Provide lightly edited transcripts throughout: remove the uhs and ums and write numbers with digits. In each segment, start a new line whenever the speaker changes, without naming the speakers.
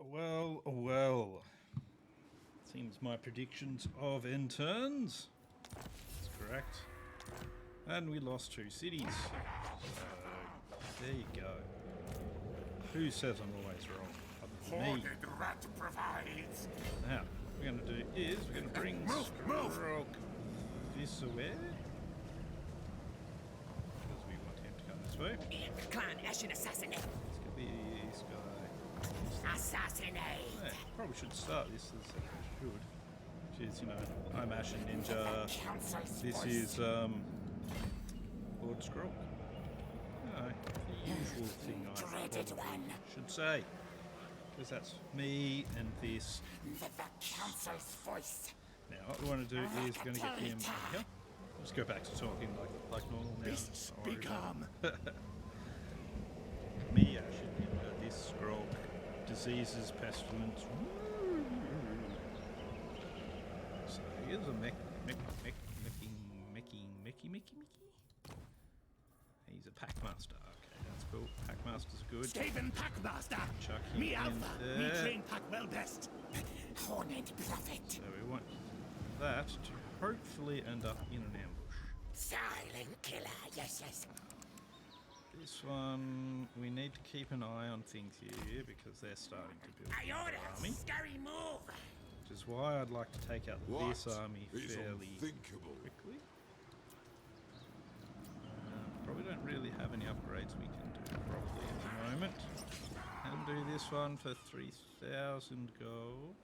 Well. Seems my predictions of end turns. That's correct. And we lost 2 cities. So, there you go. Who says I'm always wrong? Other than me.
Rat provides.
Now, what we're going to do is we're going to bring Skrolk this way. Because we want him to come this way.
Clan Ashen assassinate.
Let's get this guy.
Assassinate.
Yeah, probably should start this as I should. Which is, you know, I'm Ashen Ninja. This is Lord Skrolk. You know, the usual thing I probably should say. Because that's me and this.
The council's voice.
Now what we want to do is we're going to get him here. Let's go back to talking like normal now.
Become.
Me Ashen Ninja, this Skrolk. Diseases, pestilence. So here's a Mickey. He's a Packmaster. Okay, that's cool. Packmasters are good.
Skaven Packmaster.
Chuck him
Me
in
Alpha.
there.
Me train Pack well best. Horned Prophet.
So we want that to hopefully end up in an ambush.
Silent killer. Yes.
This one, we need to keep an eye on things here because they're starting to build an army.
Scary move.
Which is why I'd like to take out this army fairly quickly. Probably don't really have any upgrades we can do properly at the moment. Can do this one for 3,000 gold.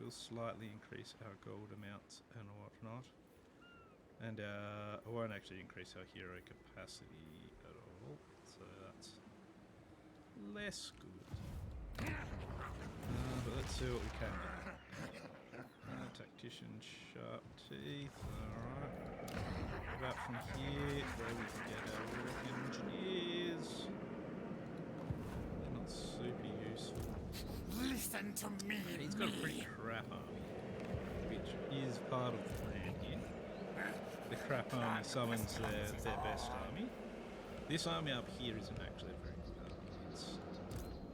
We'll slightly increase our gold amounts and whatnot. And it won't actually increase our hero capacity at all, so that's less good. But let's see what we can do. Tactician, sharp teeth, alright. What about from here, where we can get our warp engineers? They're not super useful.
Listen to me.
He's got a pretty crap army, which is part of the plan here. The crap army summons their best army. This army up here isn't actually a very good army. It's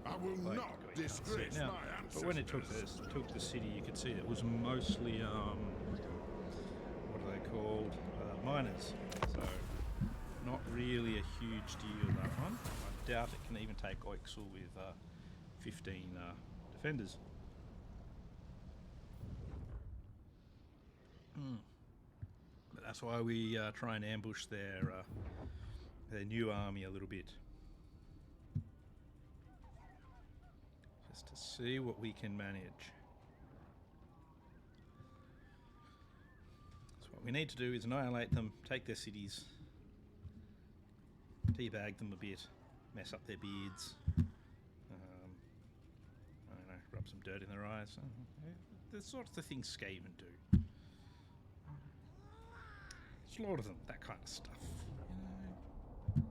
I will
like
not disgrace
now,
my ancestors.
but when it took the city, you could see it was mostly what are they called? Miners. So not really a huge deal, that one. I doubt it can even take Oixel with 15 defenders. But that's why we try and ambush their new army a little bit. Just to see what we can manage. So what we need to do is annihilate them, take their cities, teabag them a bit, mess up their beards, I don't know, rub some dirt in their eyes. The sorts of things Skaven do. Slaughter them, that kind of stuff. You know,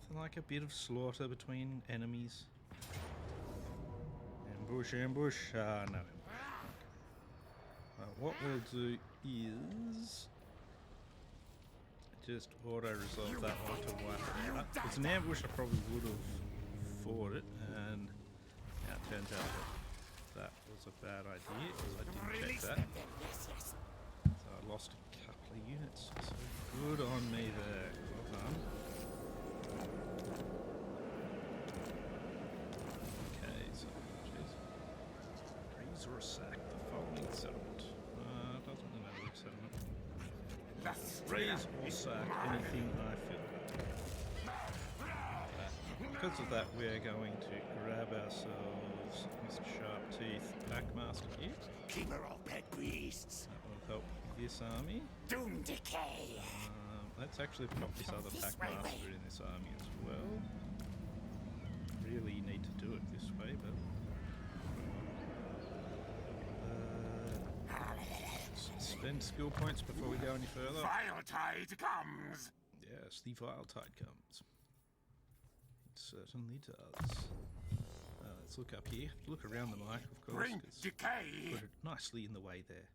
nothing like a bit of slaughter between enemies. Ambush. No. What we'll do is just auto-resolve that one to wipe it out. If it's an ambush, I probably would have fought it, and now it turns out that was a bad idea because I didn't check that. So I lost a couple of units. So good on me there. Well done. Or sack the following settlement. Doesn't matter which settlement. Raise or sack anything I feel. Because of that, we're going to grab ourselves Mr. Sharp Teeth Packmaster here.
Keeper of pet beasts.
That will help this army.
Doom decay.
Let's actually pop this other Packmaster in this army as well. Really need to do it this way, but. Spend skill points before we go any further.
Vile tide comes.
Yes, the vile tide comes. It certainly does. Let's look up here. Look around the mic, of course.
Bring decay.
Put it nicely in the way there.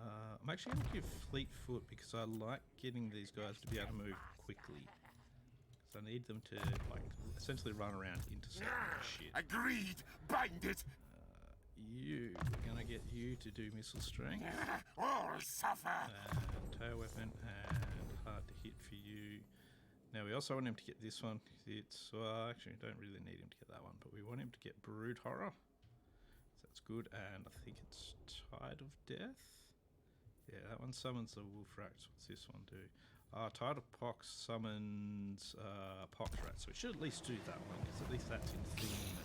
I'm actually going to give Fleetfoot because I like getting these guys to be able to move quickly. So I need them to like essentially run around intercepting shit.
Agreed. Bind it.
We're gonna get you to do missile strength.
All suffer.
And tail weapon and hard to hit for you. Now we also want him to get this one. It's actually we don't really need him to get that one, but we want him to get Brood Horror. So that's good, and I think it's Tide of Death. Yeah, that one summons the Wolf Rats. What's this one do? Tide of Pox summons Pox Rats. So we should at least do that one, because at least that's in theme.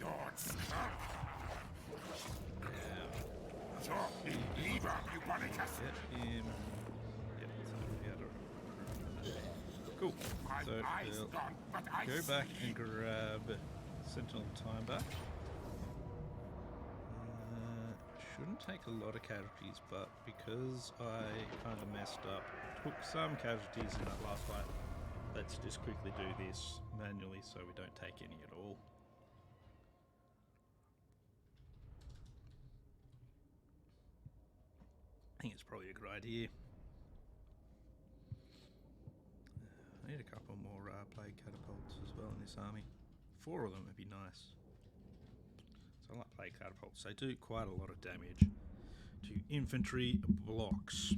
Lord Skrolk.
Yeah.
Leave up, you Bonicus.
Get him. Yep, so we had cool.
My
So
eyes
we'll
gone, but I
go
see.
back and grab Sentinel Time back. Shouldn't take a lot of casualties, but because I kind of messed up, took some casualties in that last fight, let's just quickly do this manually so we don't take any at all. I think it's probably a good idea. I need a couple more plague catapults as well in this army. 4 of them would be nice. So I like plague catapults. They do quite a lot of damage to infantry blocks.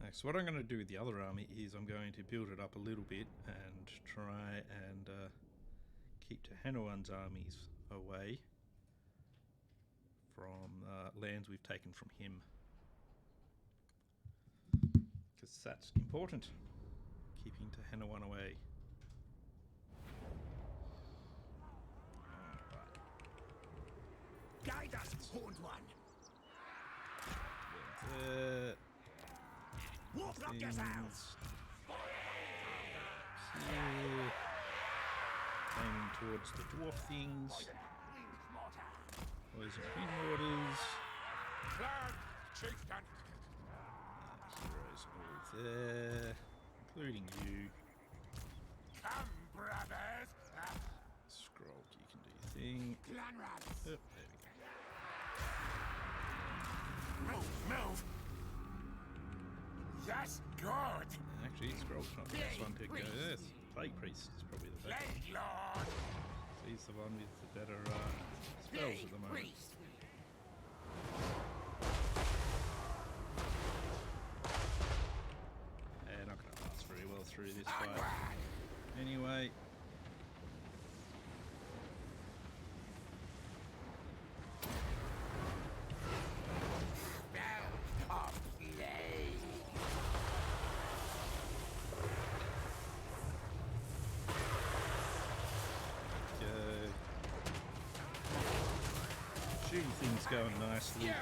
Okay, so what I'm going to do with the other army is I'm going to build it up a little bit and try and keep Tehenuan's armies away from lands we've taken from him. Because that's important. Keeping Tehenuan away.
Guide us, Horned One. Wolf up yourselves.
Here. Aiming towards the dwarf things. Poison Queen Waters.
Plan, chieftain.
Heroes all there, including you.
Come, brothers.
Skrolk, you can do your thing.
Clan rats.
Oh, there we go.
Move, move. Yes, good.
Actually, Skrolk's not the best one to go. Yes, Plague Priest is probably the best.
Plague Lord.
He's the one with the better spells at the moment.
Priest.
Yeah, not going to last very well through this fight. Anyway. Shooting things going nicely. Doing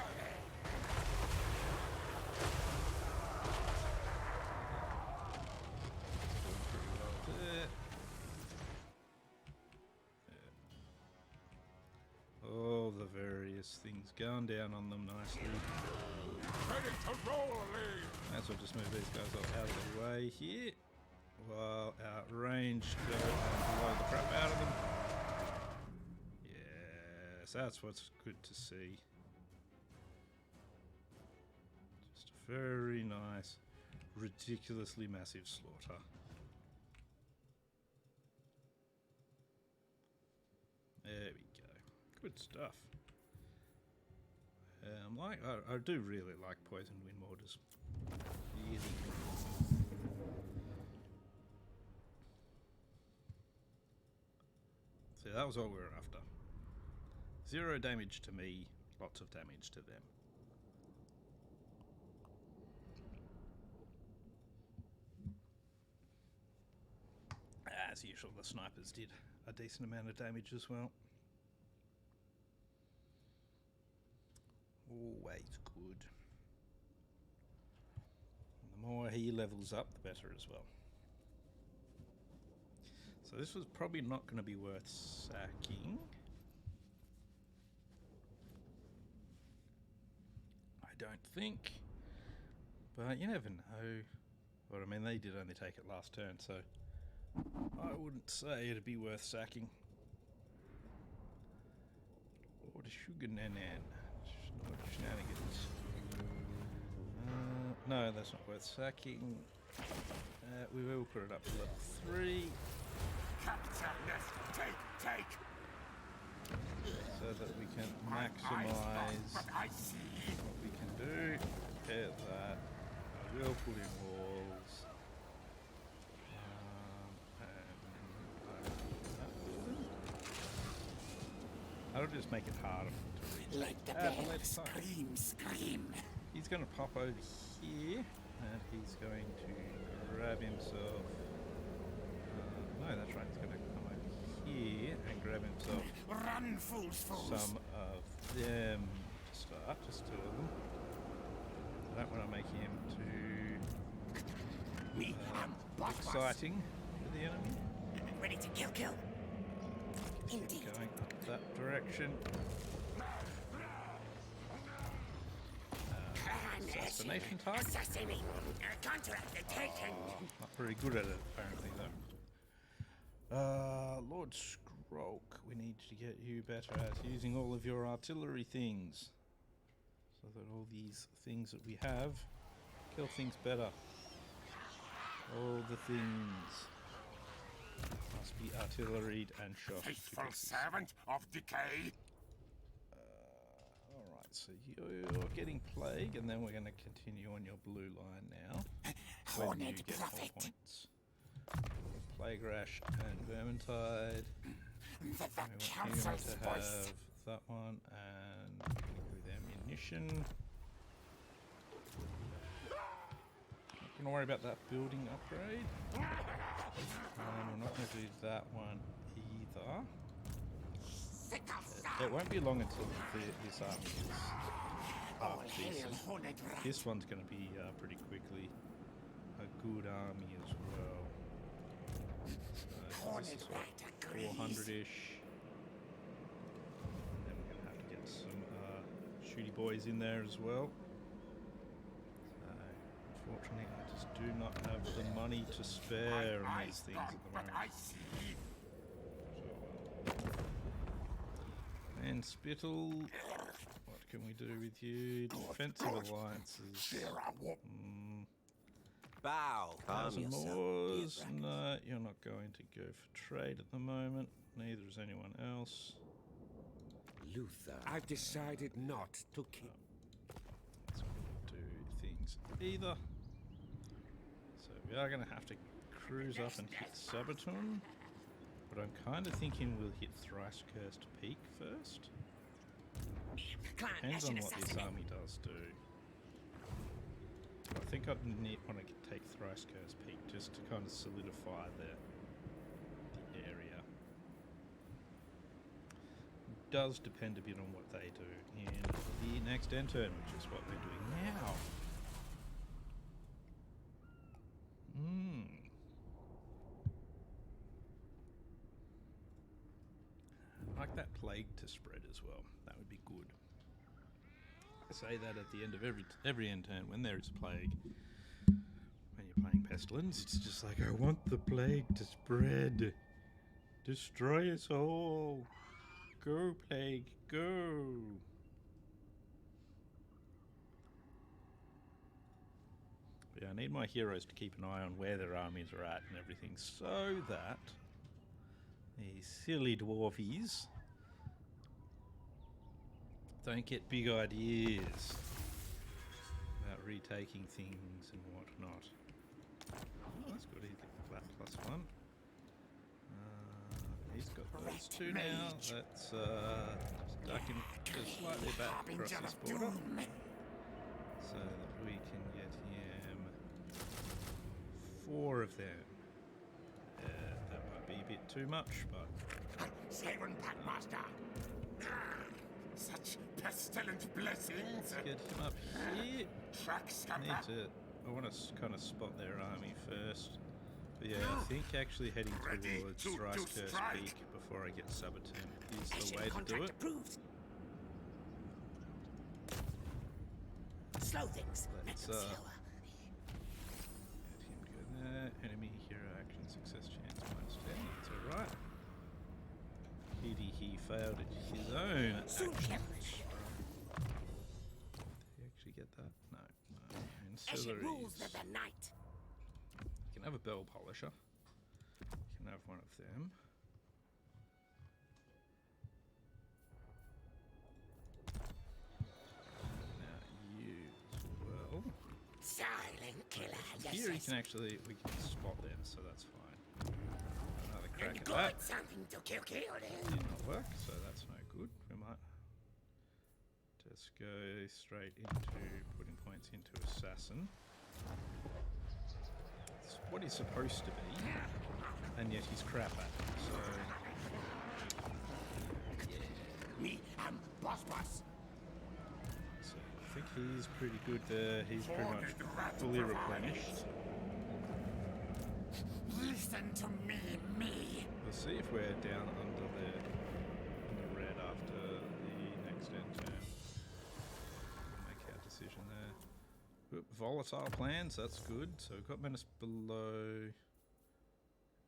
pretty well there. Yeah. All the various things going down on them nicely.
Ready to roll, Lee.
Might as well just move these guys out of the way here, while our ranged go and blow the crap out of them. Yes, that's what's good to see. Just a very nice, ridiculously massive slaughter. There we go. Good stuff. I do really like Poison Wind Mortars. Really good. So that was all we were after. 0 damage to me, lots of damage to them. As usual, the snipers did a decent amount of damage as well. Always good. And the more he levels up, the better as well. So this was probably not going to be worth sacking. I don't think. But you never know. Well, I mean, they did only take it last turn, so I wouldn't say it'd be worth sacking. Lord Sugar Nanan. Shenanigans. No, that's not worth sacking. We will put it up to level 3
Capture nest. Take.
so that we can
Eyes
maximise
but I see.
what we can do. Repair that. I will put in walls. That'll just make it harder to reach.
Let the
but
bear
let's try.
scream.
He's going to pop over here and he's going to grab himself. No, that's right. He's going to come over here and grab himself
Run, fools.
some of them to start, just 2 of them. I don't want to make him too
Me am boss.
exciting for the enemy.
Ready to kill. Indeed.
Going up that direction. Assassination target.
Assassinating. Contract taken.
Not very good at it, apparently, though. Lord Skrolk, we need to get you better at using all of your artillery things. So that all these things that we have kill things better. All the things must be artilleried and shot.
Faithful servant of decay.
Alright, so you're getting plague, and then we're going to continue on your blue line now. When you
Horned
get more
prophet.
points. Plague rash and vermintide.
The
We want him
council's
to
voice.
have that one and we're going to give ammunition. Not going to worry about that building upgrade. We're not going to do that one either. It won't be long until this army is half
All hail
decent.
horned rat.
This one's going to be pretty quickly a good army as well. So
Horned
this is
rat agrees.
400-ish. And then we're going to have to get some shooty boys in there as well. Unfortunately, I just do not have the money to spare on these things at the
But
moment.
I see.
And Spittle, what can we do with you? Defensive alliances.
Bow. Calm
1,000
yourself.
Moors. No, you're not going to go for trade at the moment. Neither is anyone else.
Luther. I've decided not to keep.
Let's do things either. So we are going to have to cruise up and hit Sabaton. But I'm kind of thinking we'll hit Thrice Cursed Peak first. Depends on what this army does do. I think I'd want to take Thrice Cursed Peak just to kind of solidify the area. It does depend a bit on what they do in the next end turn, which is what they're doing now. I'd like that plague to spread as well. That would be good. I say that at the end of every end turn when there is a plague. When you're playing Pestilence, it's just like, I want the plague to spread. Destroy us all. Go, plague, go. But yeah, I need my heroes to keep an eye on where their armies are at and everything, so that these silly dwarfies don't get big ideas about retaking things and whatnot. Oh, that's good. He's got the flat +1. He's got those 2 now. Let's duck him just slightly back across this border so that we can get him 4 of them. That might be a bit too much, but
Siren Packmaster. Such pestilent blessings.
get him up here.
Track
I
scamper.
want to kind of spot their army first. But yeah, I think actually heading
Ready
towards
to
Thrice Cursed
strike.
Peak before I get Sabaton is the
Mission
way to do
contract
it.
approved. Slow things. Make
Let's,
them slower.
Get him to go there. Enemy hero action success chance -10. That's alright. He failed at his own
Soon
action.
perish.
Did he actually get that? No.
As it
Ancillaries.
rules the night.
have a bell polisher. You can have one of them. Now you as well.
Silent killer, yes,
Here
yes.
we can spot them, so that's fine. Another crack
And
at
good,
that.
something to kill
Did not work, so that's no good. We might just go straight into putting points into assassin. It's what he's supposed to be, and yet he's crap at it.
Me, boss.
So I think he's pretty good there. He's pretty much fully replenished.
Listen to me.
We'll see if we're down under the red after the next end turn. We'll make our decision there. Oop, volatile plans, that's good. So we've got menace below.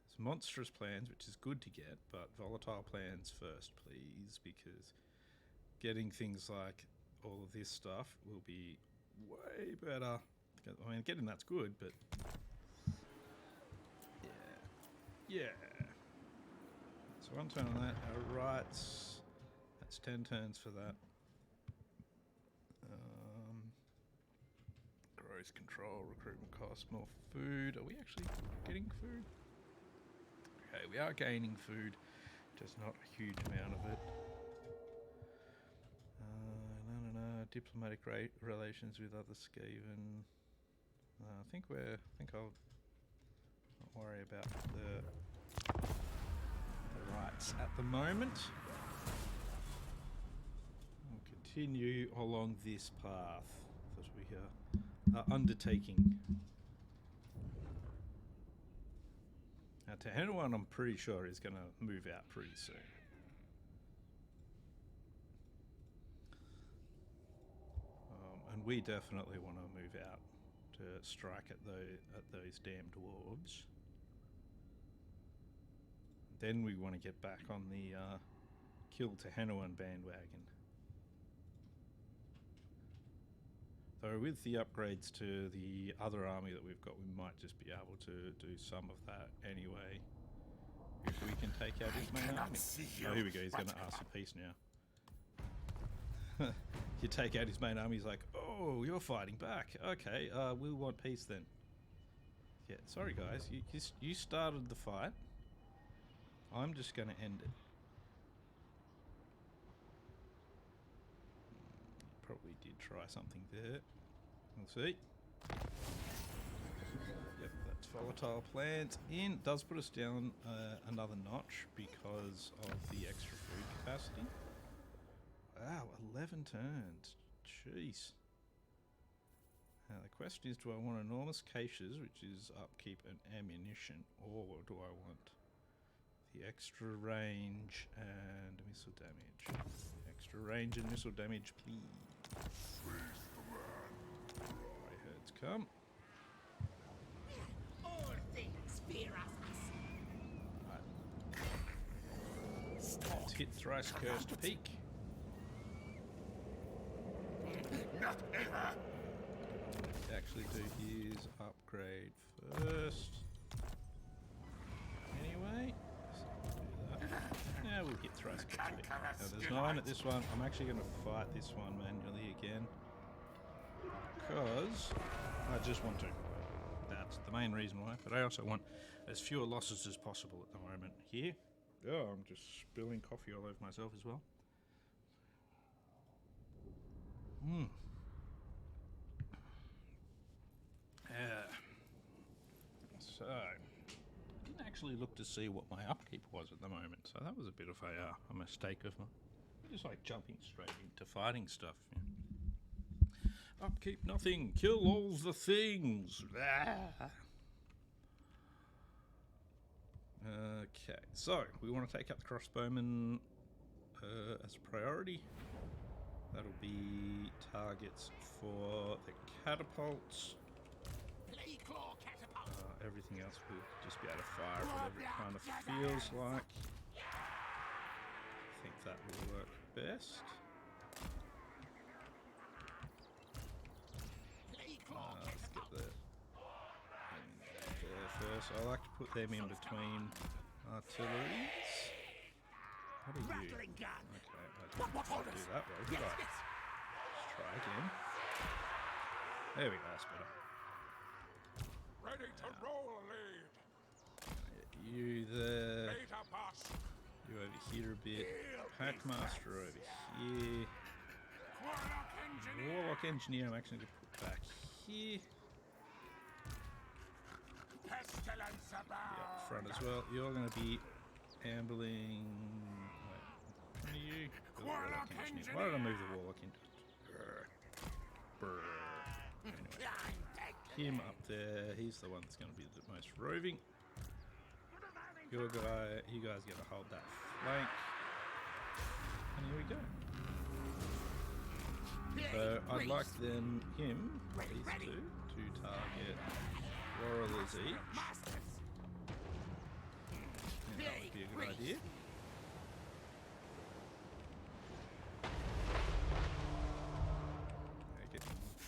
It's monstrous plans, which is good to get, but volatile plans first, please, because getting things like all of this stuff will be way better. I mean, getting that's good, but yeah. So one turn on that. Our rights. That's 10 turns for that. Growth control, recruitment cost, more food. Are we actually getting food? Okay, we are gaining food, just not a huge amount of it. Diplomatic relations with other Skaven. I think I'll not worry about the rights at the moment. We'll continue along this path that we are undertaking. Now, Tehenuan, I'm pretty sure is going to move out pretty soon. And we definitely want to move out to strike at those damn dwarves. Then we want to get back on the kill Tehenuan bandwagon. Though with the upgrades to the other army that we've got, we might just be able to do some of that anyway. If we can take out his main army. Oh, here we go, he's going to ask for peace now. You take out his main army, he's like, oh, you're fighting back. Okay, we'll want peace then. Yeah, sorry guys, you started the fight. I'm just going to end it. Probably did try something there. We'll see. Yep, that's volatile plant in. Does put us down another notch because of the extra food capacity. Wow, 11 turns. Jeez. Now the question is, do I want enormous caches, which is upkeep and ammunition, or do I want the extra range and missile damage? Extra range and missile damage, please. Grey herds come.
All things fear us.
Right. Let's hit Thrice Cursed Peak.
Not ever!
Actually do his upgrade first. Anyway, so we'll do that. Yeah, we'll get Thrice Cursed Peak. Now there's 9 at this one. I'm actually going to fight this one manually again. Because I just want to. That's the main reason why. But I also want as fewer losses as possible at the moment here. Oh, I'm just spilling coffee all over myself as well. So, didn't actually look to see what my upkeep was at the moment, so that was a bit of a mistake of mine. Just like jumping straight into fighting stuff. Yeah. Upkeep nothing, kill all the things. Okay, so we want to take out the crossbowmen as a priority. That'll be targets for the catapults. Everything else will just be able to fire whatever it kind of feels like. I think that will work best. Let's get the there so I like to put them in between artilleries. What are you?
Rattling gun.
Okay, I didn't quite do that well, did I? Let's try again. There we go, that's better.
Ready to roll, lead.
You there.
Beta pass.
You over here a bit. Packmaster over here.
Warlock engineer.
Warlock Engineer I'm actually going to put back here.
Pestilence
Yeah,
abound.
up front as well. You're going to be ambling. Wait, one of you? The
Warlock
Engineer. Why did I move the Warlock into it? Brr. Anyway, him up there. He's the one that's going to be the most roving. You guys got to hold that flank. And here we go. So I'd like him, these two, to target warriors each. Yeah, that would be a good idea.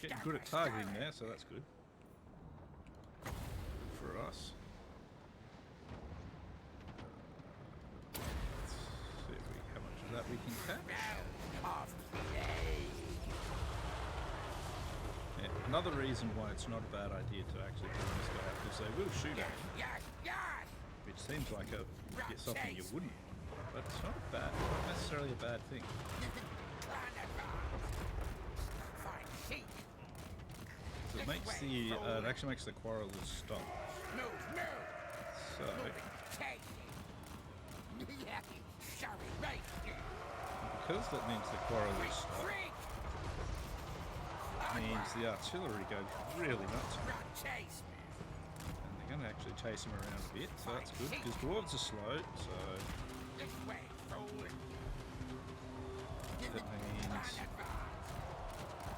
Getting good at targeting there, so that's good. Good for us. Let's see how much of that we can catch. Yeah, another reason why it's not a bad idea to actually bring this guy up is they will shoot at you, which seems like something you wouldn't, but it's not necessarily a bad thing. So it makes it actually makes the quarrelers stop. So because that means the quarrelers stop, means the artillery goes really nuts. And they're going to actually chase him around a bit, so that's good, because dwarves are slow, so that means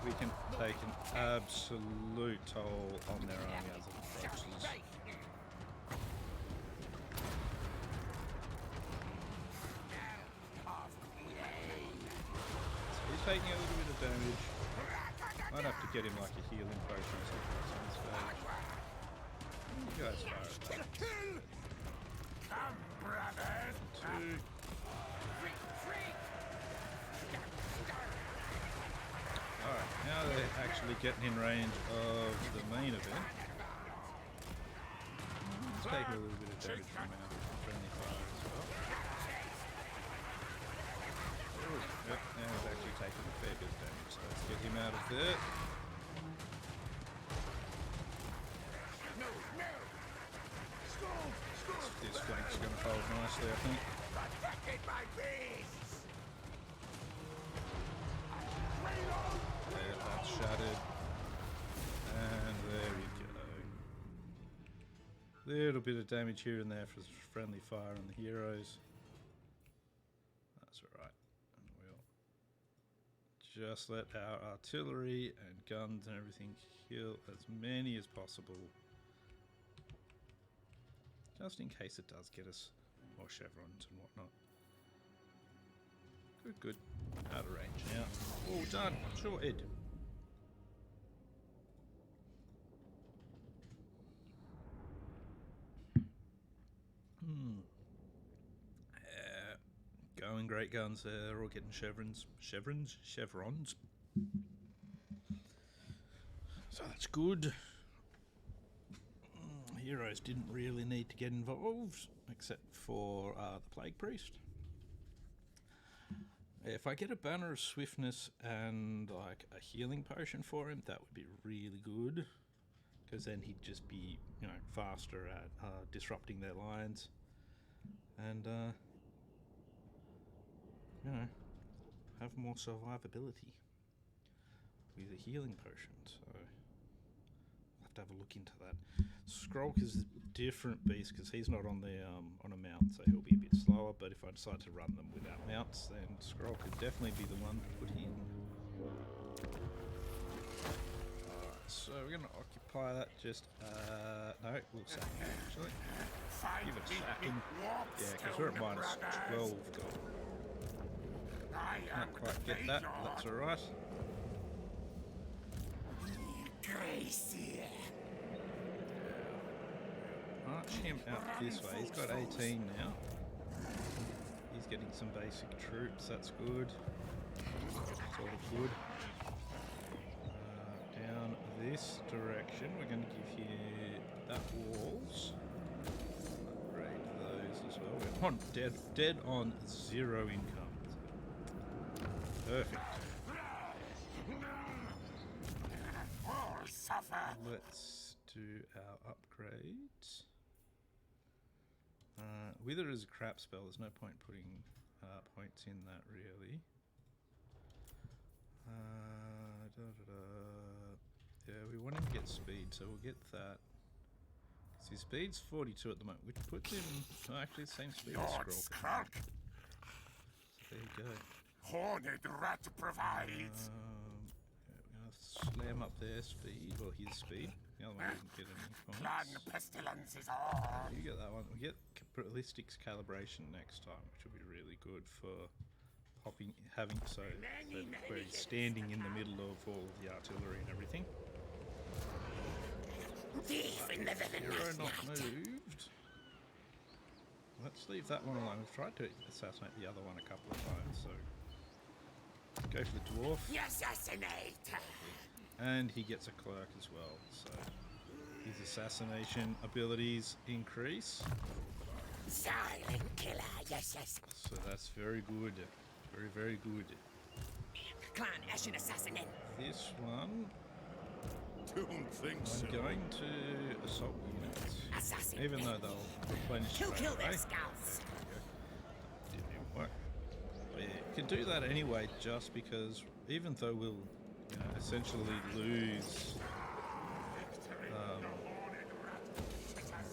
we can take an absolute toll on their army as it approaches. So he's taking a little bit of damage. Might have to get him like a healing potion or something at some stage. You guys fire at that.
Come, brothers.
Two. Alright, now they're actually getting in range of the main event. Let's take a little bit of damage from our friendly fire as well. Ooh, yep, now he's actually taking a fair bit of damage, so let's get him out of there. This flank's going to hold nicely, I think.
Protected by beasts.
There, that's shattered. And there we go. Little bit of damage here and there for friendly fire on the heroes. That's alright. And we'll just let our artillery and guns and everything kill as many as possible. Just in case it does get us more chevrons and whatnot. Good, good. Out of range now. All done. Sorted. Going great guns there. They're all getting chevrons. Chevrons. So that's good. Heroes didn't really need to get involved, except for the Plague Priest. If I get a Banner of Swiftness and like a healing potion for him, that would be really good, because then he'd just be, you know, faster at disrupting their lines, and you know, have more survivability with a healing potion. So I'll have to have a look into that. Skrolk is a different beast because he's not on the on a mount, so he'll be a bit slower. But if I decide to run them without mounts, then Skrolk could definitely be the one to put in. Alright, so we're going to occupy that. Just no, we'll sack it actually. Give it a sacking. Yeah, because we're at minus 12 gold. Can't quite get that, but that's alright. march him out this way. He's got 18 now. He's getting some basic troops. That's good. Sort of good. Down this direction, we're going to give you that walls. Upgrade those as well. We're on dead on 0 income. Perfect.
All suffer.
Let's do our upgrades. Wither is a crap spell. There's no point putting points in that really. Yeah, we want him to get speed, so we'll get that. So his speed's 42 at the moment, which puts him actually the same speed as
Lord
Skrolk.
Skrolk,
So there you go.
horned rat provides.
Yeah, we're gonna slam up their speed, well his speed. The other one doesn't get any
Clan
points.
pestilence is all.
You get that one. We get ballistics calibration next time, which will be really good for having so that we're standing in the middle of all of the artillery and everything. Hero not moved. Let's leave that one alone. We've tried to assassinate the other one a couple of times, so go for the dwarf.
Assassinator.
And he gets a clerk as well, so his assassination abilities increase.
Silent killer, yes.
So that's very good. Very good.
Clan Ashen Assassin.
This one,
Don't think
I'm going to assault units.
Assassin.
Even though they'll replenish
Kill
straight
their
away.
scouts.
Didn't even work. But yeah, you can do that anyway, just because even though we'll essentially lose, not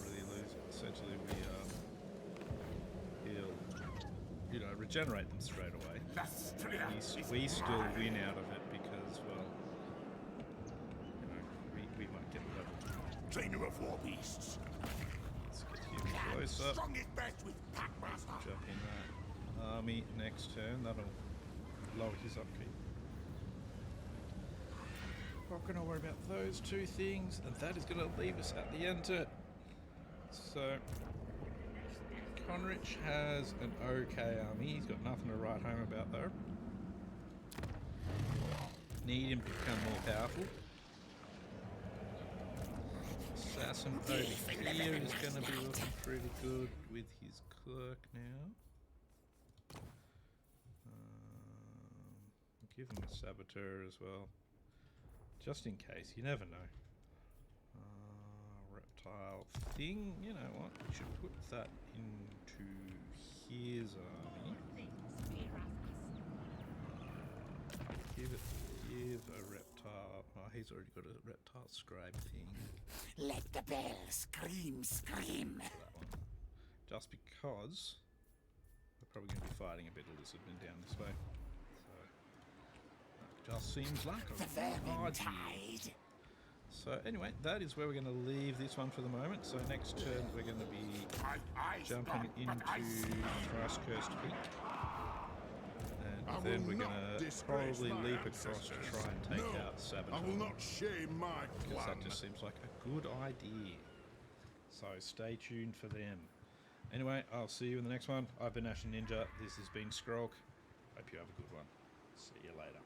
really lose. Essentially, he'll regenerate them straight away. We still win out of it because, well, we might get level.
Trainer of war beasts.
Let's get him close up.
Strongest best with Packmaster.
Jump in that army next turn. That'll lower his upkeep. Not going to worry about those two things, and that is going to leave us at the enter. So, Conrich has an okay army. He's got nothing to write home about though. Need him to become more powerful. Assassin over here is going to be looking pretty good with his clerk now. Give him a saboteur as well, just in case. You never know. Reptile thing. You know what? We should put that into his army. Give a reptile. Oh, he's already got a reptile scribe thing.
Let the bell scream.
That one. Just because we're probably going to be fighting a bit of lizardmen down this way. So that just seems like a
The vermin tide.
So anyway, that is where we're going to leave this one for the moment. So next turn we're going to be jumping into Thrice Cursed Peak. And then we're going to probably leap across to try and take out Saboteur.
I will not shame my
Because
clan.
that just seems like a good idea. So stay tuned for them. Anyway, I'll see you in the next one. I've been Ashen Ninja. This has been Skrolk. Hope you have a good one. See you later.